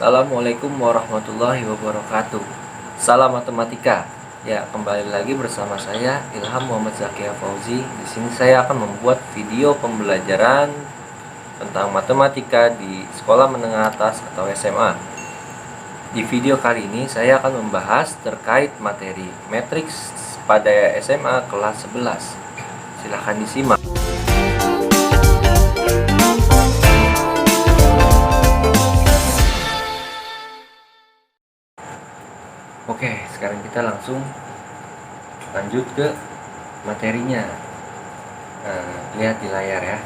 Assalamualaikum warahmatullahi wabarakatuh. Salam matematika. Ya, kembali lagi bersama saya Ilham Muhammad Zakia Fauzi. Di sini saya akan membuat video pembelajaran tentang matematika di sekolah menengah atas atau SMA. Di video kali ini saya akan membahas terkait materi matriks pada SMA kelas 11. Silahkan disimak. Oke, sekarang kita langsung lanjut ke materinya. Lihat di layar ya.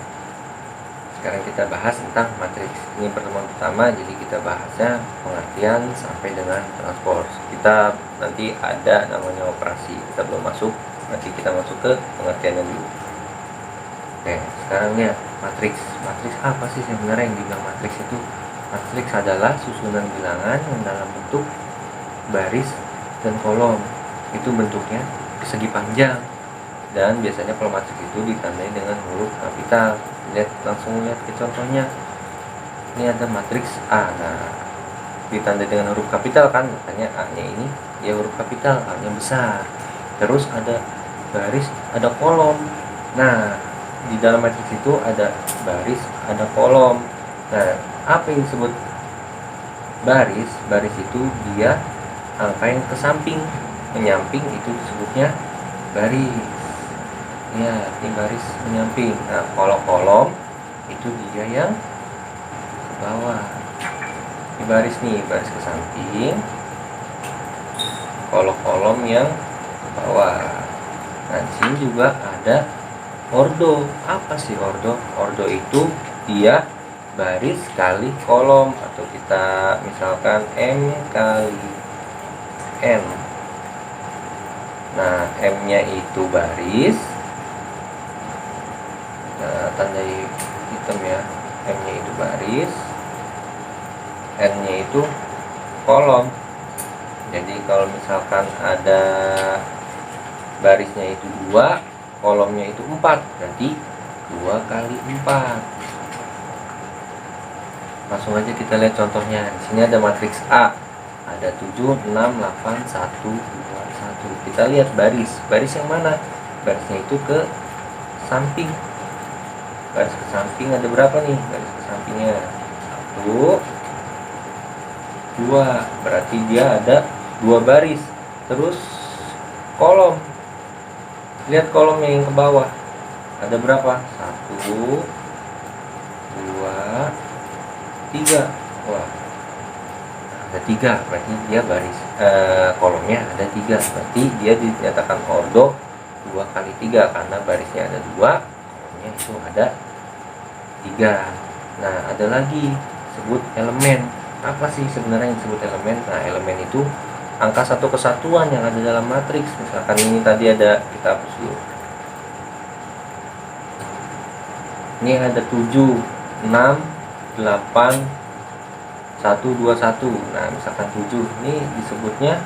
Sekarang kita bahas tentang matriks. Ini pertemuan pertama, jadi kita bahasnya pengertian sampai dengan transport. Kita nanti ada namanya operasi, kita belum masuk. Nanti kita masuk ke pengertiannya dulu. Oke, sekarang lihat matriks. Matriks apa sih sebenarnya yang dibilang matriks itu? Matriks adalah susunan bilangan yang dalam bentuk baris dan kolom. Itu bentuknya persegi panjang, dan biasanya kalau matriks itu ditandai dengan huruf kapital. Langsung lihat ke contohnya. Ini ada matriks A. Nah, ditandai dengan huruf kapital kan, makanya A nya ini ya huruf kapital, A nya besar. Terus ada baris, ada kolom. Nah, di dalam matriks itu ada baris, ada kolom. Nah, apa yang disebut baris? Baris itu dia angka yang ke samping, menyamping itu disebutnya baris. Ya, ini baris menyamping. Nah, kalau kolom itu dia yang ke bawah. Ini baris nih, baris ke samping. Kalau kolom yang ke bawah. Nah, di sini juga ada ordo. Apa sih ordo? Ordo itu dia baris kali kolom, atau kita misalkan M kali M. Nah, M-nya itu baris. Nah, tandai hitam ya. M-nya itu baris, N-nya itu kolom. Jadi kalau misalkan ada barisnya itu 2, kolomnya itu 4, berarti 2 kali 4. Langsung aja kita lihat contohnya. Di sini ada matriks A. Ada 7, 6, 8, 1, 2, 1. Kita lihat baris. Baris yang mana? Barisnya itu ke samping. Baris ke samping ada berapa nih? Baris ke sampingnya 1, 2. Berarti dia ada 2 baris. Terus kolom. Lihat kolomnya yang ke bawah. Ada berapa? 1, 2, 3. Wah, ada 3, berarti dia baris kolomnya ada 3, berarti dia dinyatakan ordo 2 kali 3 karena barisnya ada 2, kolomnya itu ada 3. Nah, ada lagi sebut elemen. Apa sih sebenarnya yang disebut elemen? Nah, elemen itu angka satu kesatuan yang ada dalam matriks. Misalkan ini tadi ada, kita hapus dulu. Ini ada 7, 6, 8, 1, 2, 1. Nah, misalkan 7, ini disebutnya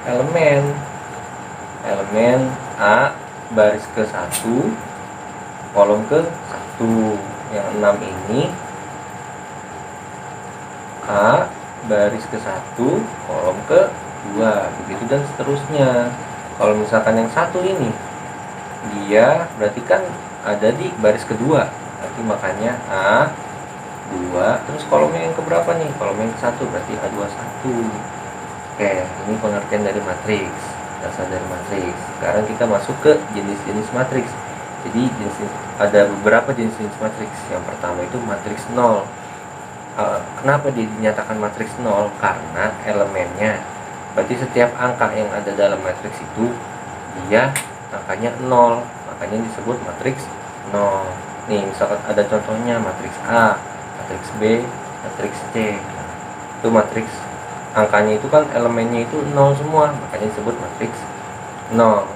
elemen. Elemen A baris ke 1, kolom ke 1. Yang 6 ini A baris ke 1, kolom ke 2. Begitu dan seterusnya. Kalau misalkan yang 1 ini, dia berarti kan ada di baris kedua. Berarti makanya A 2, terus kolomnya yang keberapa nih? Kolomnya yang ke 1, berarti A21. Oke, ini pengertian dari matriks, dasar dari matriks. Sekarang kita masuk ke jenis-jenis matriks. Jadi ada beberapa jenis-jenis matriks. Yang pertama itu matriks 0. Kenapa dinyatakan matriks 0? Karena elemennya. Berarti setiap angka yang ada dalam matriks itu dia angkanya 0, makanya disebut matriks 0. Nih, misalkan ada contohnya matriks A, matriks B, matriks C. Itu matriks angkanya itu kan elemennya itu 0 semua, makanya disebut matriks 0.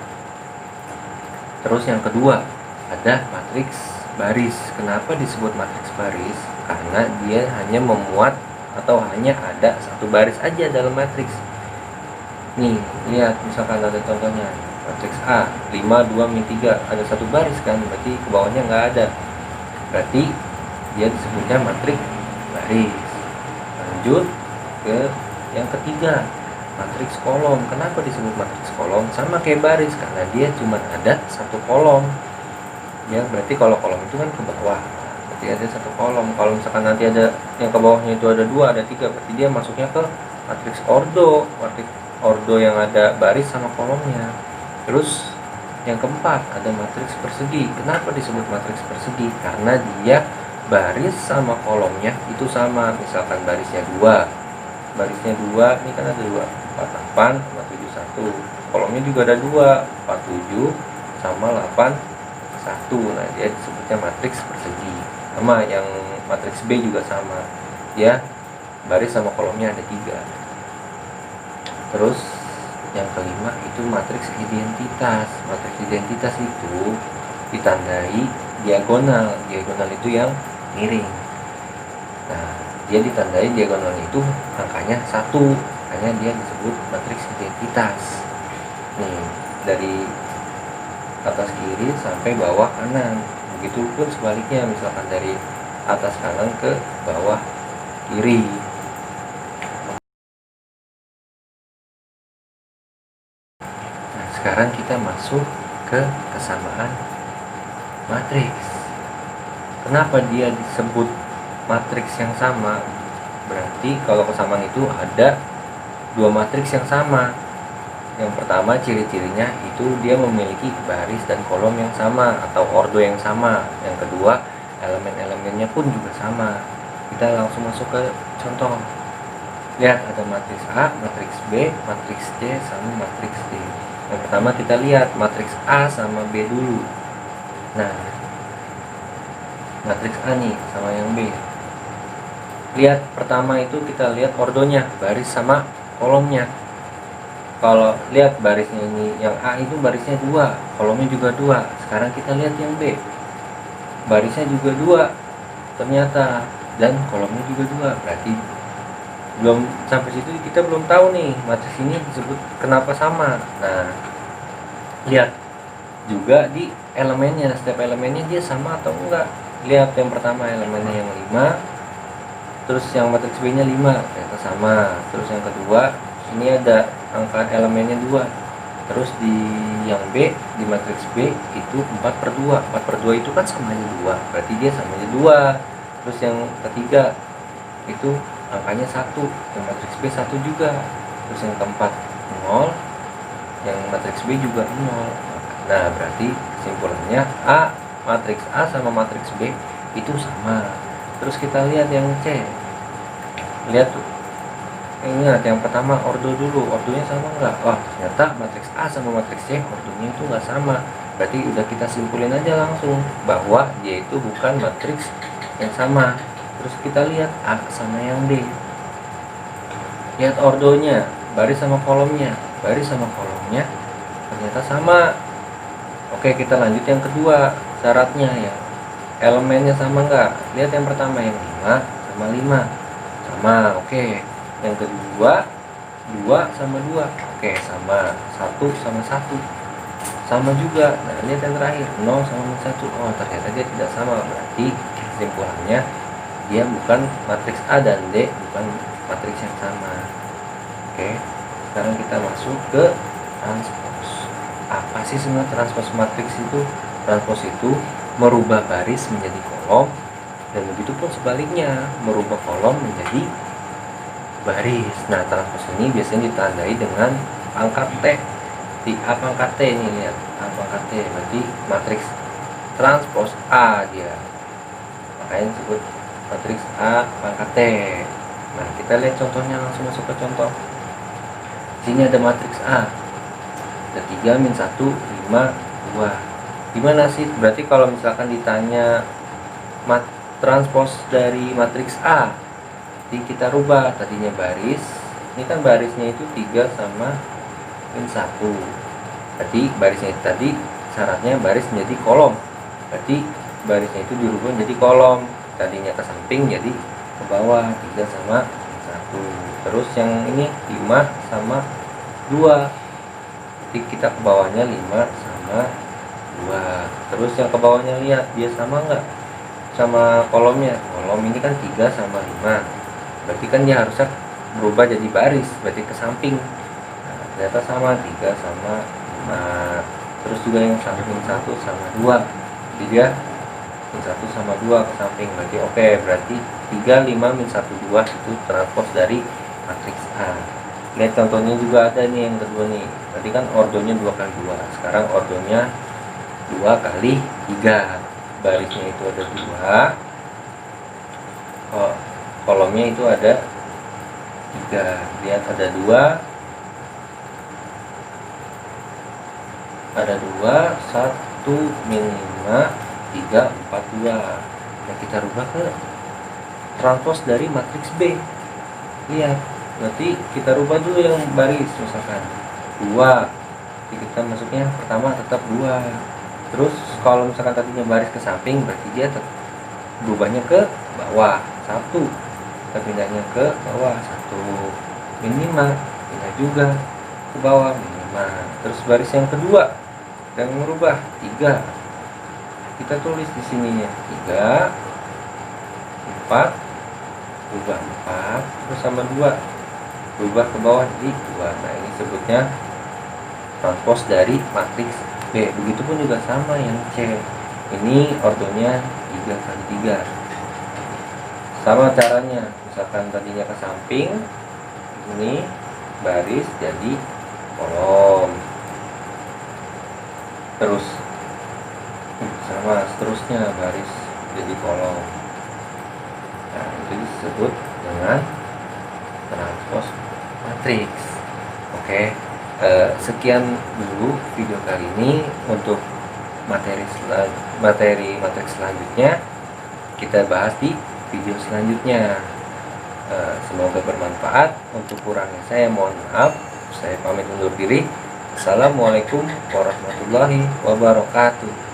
Terus yang kedua ada matriks baris. Kenapa disebut matriks baris? Karena dia hanya memuat atau hanya ada satu baris aja dalam matriks. Nih, lihat misalkan ada contohnya matriks A 5, 2, min 3, ada satu baris kan, berarti ke bawahnya nggak ada. Berarti dia disebutnya matriks baris. Lanjut, ke yang ketiga, matriks kolom. Kenapa disebut matriks kolom? Sama kayak baris, karena dia cuma ada satu kolom ya. Berarti kalau kolom itu kan ke bawah, berarti ada satu kolom. Kalau misalkan nanti ada yang ke bawahnya itu ada dua, ada tiga, berarti dia masuknya ke matriks ordo. Matriks ordo yang ada baris sama kolomnya. Terus yang keempat ada matriks persegi. Kenapa disebut matriks persegi? Karena dia baris sama kolomnya itu sama. Misalkan barisnya 2, ini kan ada 2, 48 sama 71. Kolomnya juga ada 2, 47 sama 81. Nah, dia disebutnya matriks persegi. Sama yang matriks B juga sama. Ya, baris sama kolomnya ada 3. Terus yang kelima itu matriks identitas. Matriks identitas itu ditandai diagonal. Diagonal itu yang miring. Nah, dia ditandai diagonal itu angkanya 1. Makanya dia disebut matriks identitas. Nih, dari atas kiri sampai bawah kanan. Begitupun sebaliknya, misalkan dari atas kanan ke bawah kiri. Sekarang kita masuk ke kesamaan matriks. Kenapa dia disebut matriks yang sama? Berarti kalau kesamaan itu ada 2 matriks yang sama. Yang pertama ciri-cirinya itu dia memiliki baris dan kolom yang sama atau ordo yang sama. Yang kedua elemen-elemennya pun juga sama. Kita langsung masuk ke contoh. Lihat ada matriks A, matriks B, matriks C sama matriks D. Yang pertama kita lihat matriks A sama B dulu. Nah, matriks A nih sama yang B. Lihat pertama itu kita lihat ordonya, baris sama kolomnya. Kalau lihat barisnya ini, yang A itu barisnya 2, kolomnya juga 2. Sekarang kita lihat yang B, barisnya juga 2 ternyata, dan kolomnya juga 2. Berarti belum sampai situ kita belum tahu nih matriks ini disebut kenapa sama. Nah, lihat juga di elemennya, setiap elemennya dia sama atau enggak. Lihat yang pertama elemennya yang 5, terus yang matriks B nya 5, ternyata sama. Terus yang kedua ini ada angka elemennya 2, terus di yang B, di matriks B itu 4/2. 4/2 itu kan samanya 2, berarti dia samanya 2. Terus yang ketiga itu angkanya 1, yang matriks B 1 juga. Terus yang keempat 0, yang matriks B juga 0. Nah, berarti kesimpulannya matriks A sama matriks B itu sama. Terus kita lihat yang C. Lihat tuh, ingat yang pertama ordo dulu, ordonya sama nggak? Wah, ternyata matriks A sama matriks C ordonya itu nggak sama. Berarti udah kita simpulin aja langsung bahwa dia itu bukan matriks yang sama. Terus kita lihat A sama yang D. Lihat ordonya, baris sama kolomnya. Baris sama kolomnya ternyata sama. Oke, kita lanjut yang kedua. Syaratnya ya, elemennya sama nggak? Lihat yang pertama, yang 5 sama 5 sama. Oke, yang kedua 2 sama 2. Oke, sama. 1 sama 1 sama juga. Nah, lihat yang terakhir 0 sama 1. Oh, ternyata dia tidak sama. Berarti kesimpulannya dia bukan matriks A dan D, bukan matriks yang sama. Oke, sekarang kita masuk ke transpos. Apa sih sebenarnya transpos matriks itu? Transpos itu merubah baris menjadi kolom, dan begitu pun sebaliknya, merubah kolom menjadi baris. Nah, transpos ini biasanya ditandai dengan pangkat T. Di A pangkat T ini, lihat A pangkat T, berarti matriks transpos A dia. Makanya disebut matriks A pangkat T. Nah, kita lihat contohnya, langsung masuk ke contoh. Sini ada matriks A, ada 3, -1, 5, 2. Gimana sih? Berarti kalau misalkan ditanya transpos dari matriks A, jadi kita rubah tadinya baris. Ini kan barisnya itu 3 sama -1. Berarti barisnya itu tadi syaratnya baris menjadi kolom. Berarti barisnya itu dirubah menjadi kolom. Tadinya ke samping jadi ke bawah, 3 sama 1. Terus yang ini 5 sama 2. Jadi kita ke bawahnya 5 sama 2. Terus yang ke bawahnya lihat dia sama nggak sama kolomnya? Kolom ini kan 3 sama 5. Berarti kan dia harusnya berubah jadi baris, berarti ke samping. Nah, ternyata sama, 3 sama 5. Terus juga yang samping 1 sama 2, 3 min 1 sama 2 ke samping, berarti oke, berarti 3, 5, min 1, 2 itu transpos dari matriks A. Lihat contohnya juga ada nih yang kedua nih. Tadi kan ordonya 2 kali 2, sekarang ordonya 2 kali 3. Barisnya itu ada 2, kolomnya itu ada 3. Lihat ada 2, 1 min 5, 3, 4, 2. Nah, kita rubah ke transpos dari matriks B. Lihat, berarti kita rubah dulu yang baris, misalkan 2, jadi kita masuknya pertama tetap 2. Terus kalau misalkan tadinya baris ke samping, berarti dia berubahnya ke bawah 1, kita pindahnya ke bawah 1, min 5 pindah juga ke bawah min 5. Terus baris yang kedua yang merubah 3, kita tulis di sininya 3, 4, berubah 4, terus sama 2, berubah ke bawah jadi 2. Nah, ini sebutnya transpos dari matriks B. Begitupun juga sama yang C, ini ordonya 3 kali 3. Sama caranya, misalkan tadinya ke samping, ini baris jadi kolom, terus sama seterusnya baris jadi kolom. Nah, itu disebut dengan transpos matriks. Oke, sekian dulu video kali ini. Untuk materi matriks selanjutnya kita bahas di video selanjutnya. Semoga bermanfaat. Untuk kurangnya saya mohon maaf. Saya pamit undur diri. Assalamualaikum warahmatullahi wabarakatuh.